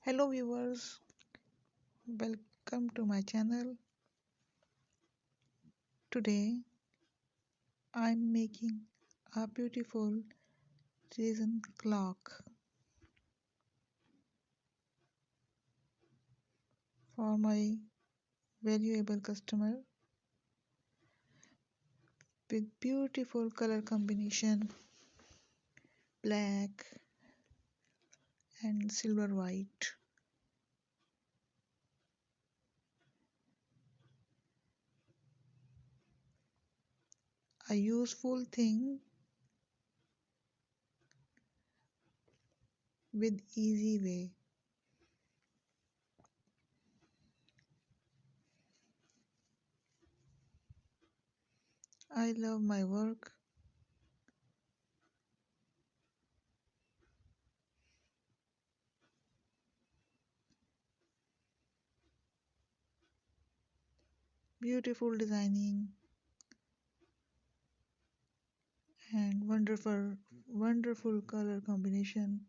Hello viewers, welcome to my channel. Today I'm making a beautiful resin clock for my valuable customer with beautiful color combination black and silver white. A useful thing with easy way. I love my work. Beautiful designing and wonderful color combination.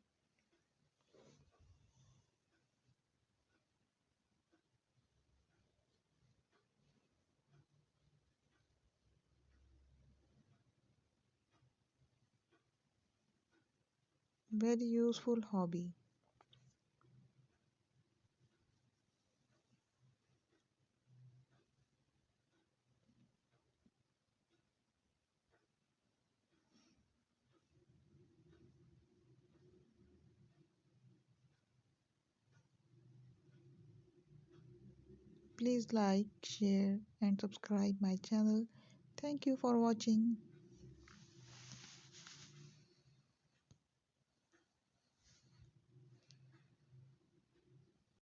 Very useful hobby. Please like, share and subscribe my channel. Thank you for watching.